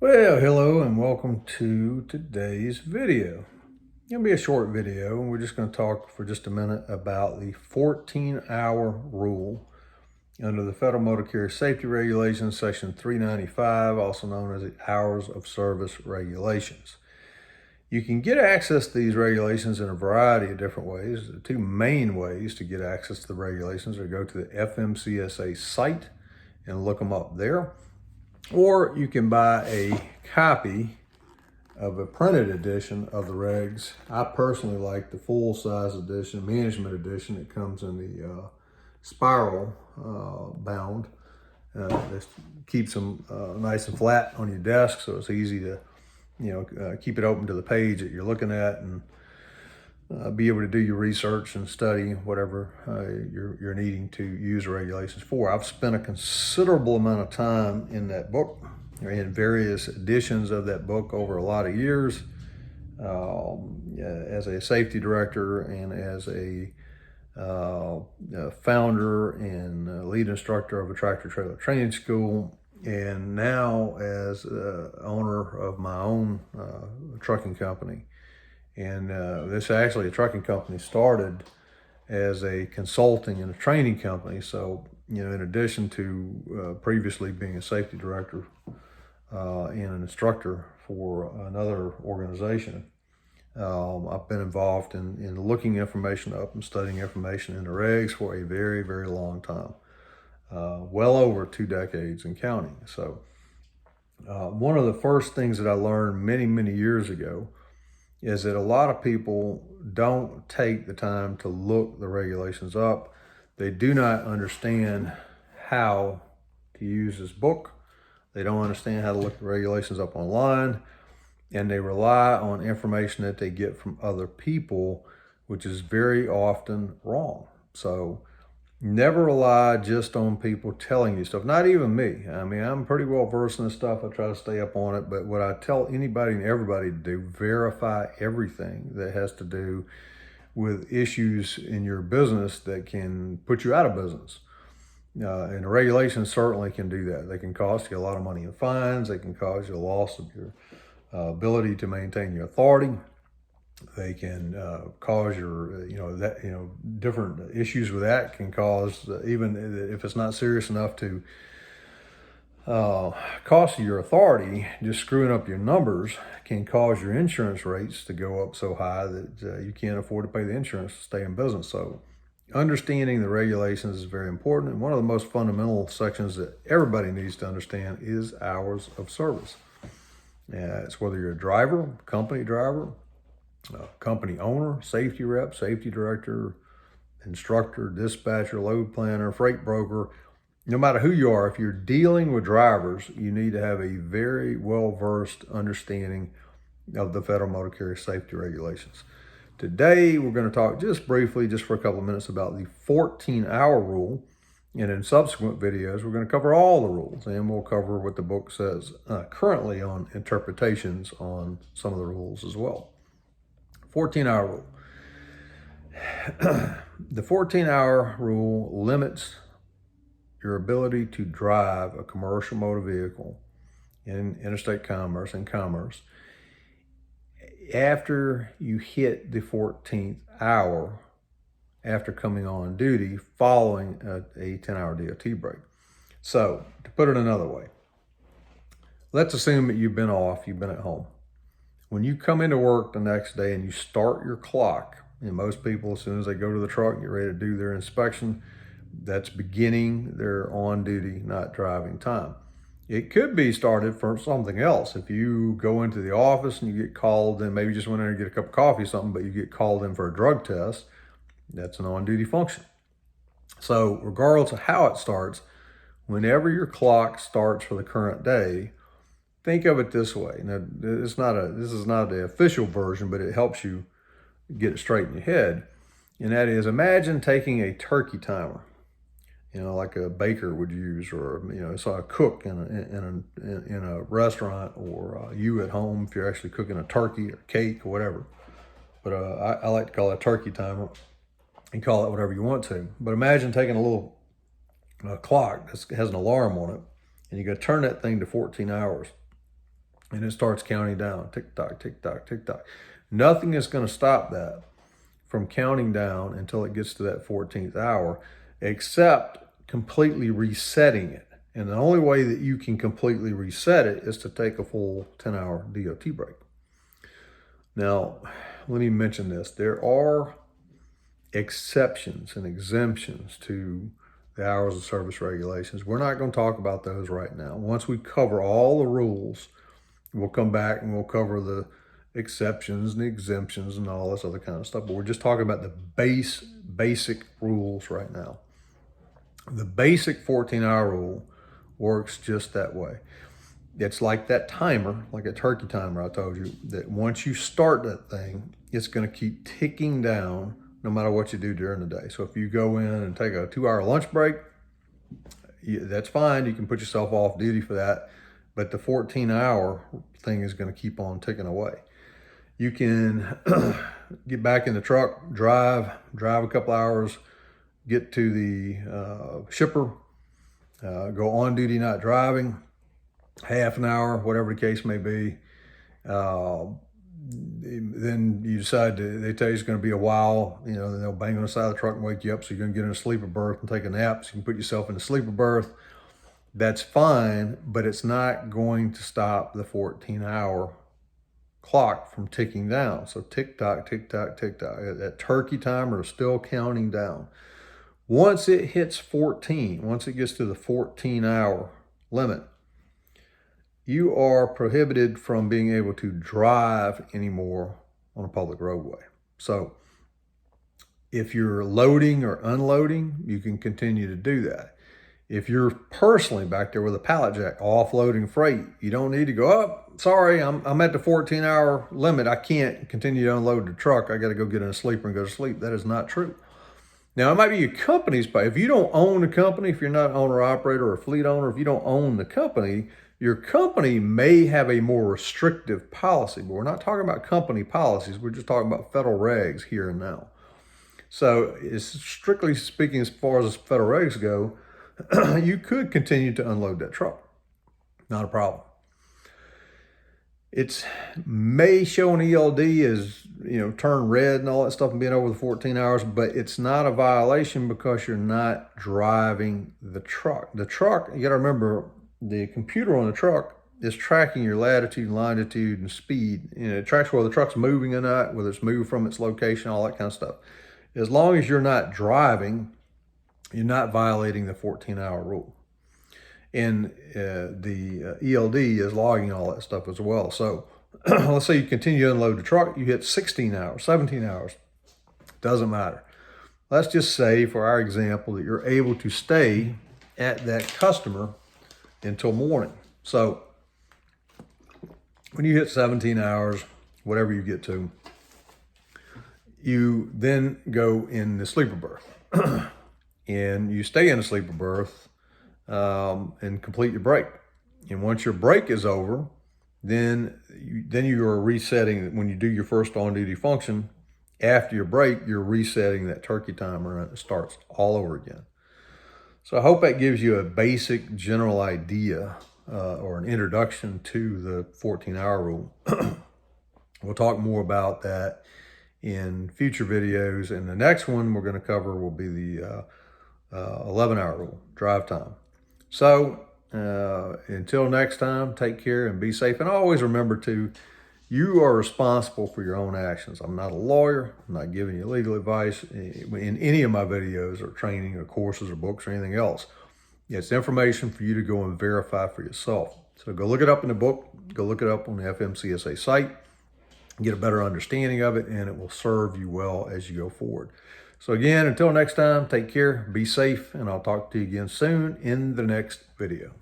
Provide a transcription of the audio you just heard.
Well, hello and welcome to today's video. It's going to be a short video, and we're just going to talk for just a minute about the 14-hour rule under the Federal Motor Carrier Safety Regulations, Section 395, also known as the Hours of Service Regulations. You can get access to these regulations in a variety of different ways. The two main ways to get access to the regulations are to go to the FMCSA site and look them up there. Or you can buy a copy of a printed edition of the regs. I personally like the full-size edition, management edition. It comes in the spiral bound. This keeps them nice and flat on your desk, so it's easy to keep it open to the page that you're looking at and be able to do your research and study whatever you're needing to use the regulations for. I've spent a considerable amount of time in that book, in various editions of that book over a lot of years, as a safety director and as a founder and lead instructor of a tractor trailer training school, and now as owner of my own trucking company. And this actually, a trucking company started as a consulting and a training company. So, in addition to previously being a safety director and an instructor for another organization, I've been involved in looking information up and studying information in the regs for a very, very long time, well over 2 decades and counting. So one of the first things that I learned many, many years ago is that a lot of people don't take the time to look the regulations up. They do not understand how to use this book. They don't understand how to look the regulations up online, and they rely on information that they get from other people, which is very often wrong. So never rely just on people telling you stuff, not even me. I mean, I'm pretty well versed in this stuff. I try to stay up on it, but what I tell anybody and everybody to do, verify everything that has to do with issues in your business that can put you out of business. And the regulations certainly can do that. They can cost you a lot of money in fines. They can cause you a loss of your ability to maintain your authority. They can cause your, different issues with that can cause, even if it's not serious enough to cost you your authority, just screwing up your numbers can cause your insurance rates to go up so high that you can't afford to pay the insurance to stay in business. So understanding the regulations is very important. And one of the most fundamental sections that everybody needs to understand is hours of service. It's whether you're a driver, company driver, company owner, safety rep, safety director, instructor, dispatcher, load planner, freight broker. No matter who you are, if you're dealing with drivers, you need to have a very well-versed understanding of the Federal Motor Carrier Safety Regulations. Today, we're going to talk just briefly, just for a couple of minutes, about the 14-hour rule. And in subsequent videos, we're going to cover all the rules, and we'll cover what the book says currently on interpretations on some of the rules as well. 14-hour rule. The 14-hour rule limits your ability to drive a commercial motor vehicle in interstate commerce and commerce after you hit the 14th hour after coming on duty following a 10-hour DOT break. So, to put it another way, let's assume that you've been off, you've been at home. When you come into work the next day and you start your clock, and most people, as soon as they go to the truck and get ready to do their inspection, that's beginning their on-duty, not driving time. It could be started for something else. If you go into the office and you get called in, maybe you just went in and get a cup of coffee or something, but you get called in for a drug test, that's an on-duty function. So regardless of how it starts, whenever your clock starts for the current day, think of it this way. Now, this is not the official version, but it helps you get it straight in your head. And that is, imagine taking a turkey timer, like a baker would use, or, so a cook in a restaurant, or you at home if you're actually cooking a turkey or cake or whatever. But I like to call it a turkey timer. You call it whatever you want to. But imagine taking a little clock that has an alarm on it, and you go turn that thing to 14 hours. and it starts counting down, tick tock, tick tock, tick tock. Nothing is going to stop that from counting down until it gets to that 14th hour, except completely resetting it. And the only way that you can completely reset it is to take a full 10-hour DOT break. Now, let me mention this. There are exceptions and exemptions to the hours of service regulations. We're not going to talk about those right now. Once we cover all the rules, we'll come back and we'll cover the exceptions and the exemptions and all this other kind of stuff. But we're just talking about the basic rules right now. The basic 14-hour rule works just that way. It's like that timer, like a turkey timer I told you, that once you start that thing, it's going to keep ticking down no matter what you do during the day. So if you go in and take a 2-hour lunch break, that's fine. You can put yourself off duty for that. But the 14-hour thing is going to keep on ticking away. You can get back in the truck, drive a couple hours, get to the shipper, go on duty not driving, half an hour, whatever the case may be. Then you decide they tell you it's going to be a while, then they'll bang on the side of the truck and wake you up. So you're going to get in a sleeper berth and take a nap. So you can put yourself in the sleeper berth. That's fine, but it's not going to stop the 14-hour clock from ticking down. So tick tock, tick tock, tick tock. That turkey timer is still counting down. Once it hits 14, once it gets to the 14-hour limit, you are prohibited from being able to drive anymore on a public roadway. So if you're loading or unloading, you can continue to do that. If you're personally back there with a pallet jack offloading freight, you don't need to go, oh, sorry, I'm at the 14-hour limit. I can't continue to unload the truck. I got to go get in a sleeper and go to sleep. That is not true. Now, it might be your company's pay. If you don't own the company, if you're not an owner-operator or a fleet owner, if you don't own the company, your company may have a more restrictive policy, but we're not talking about company policies. We're just talking about federal regs here and now. So it's strictly speaking, as far as federal regs go, you could continue to unload that truck. Not a problem. It may show an ELD as, turn red and all that stuff and being over the 14 hours, but it's not a violation because you're not driving the truck. The truck, you got to remember, the computer on the truck is tracking your latitude, longitude, and speed. It tracks whether the truck's moving or not, whether it's moved from its location, all that kind of stuff. As long as you're not driving, you're not violating the 14-hour rule. And the ELD is logging all that stuff as well. So let's say you continue to unload the truck, you hit 16 hours, 17 hours, doesn't matter. Let's just say, for our example, that you're able to stay at that customer until morning. So when you hit 17 hours, whatever you get to, you then go in the sleeper berth and you stay in the sleeper berth and complete your break. And once your break is over, then you are resetting. When you do your first on-duty function, after your break, you're resetting that turkey timer and it starts all over again. So I hope that gives you a basic general idea or an introduction to the 14-hour rule. We'll talk more about that in future videos. And the next one we're going to cover will be the 11-hour rule, drive time. So until next time, take care and be safe. And always remember you are responsible for your own actions. I'm not a lawyer. I'm not giving you legal advice in any of my videos or training or courses or books or anything else. It's information for you to go and verify for yourself. So go look it up in the book. Go look it up on the FMCSA site. Get a better understanding of it, and it will serve you well as you go forward. So again, until next time, take care, be safe, and I'll talk to you again soon in the next video.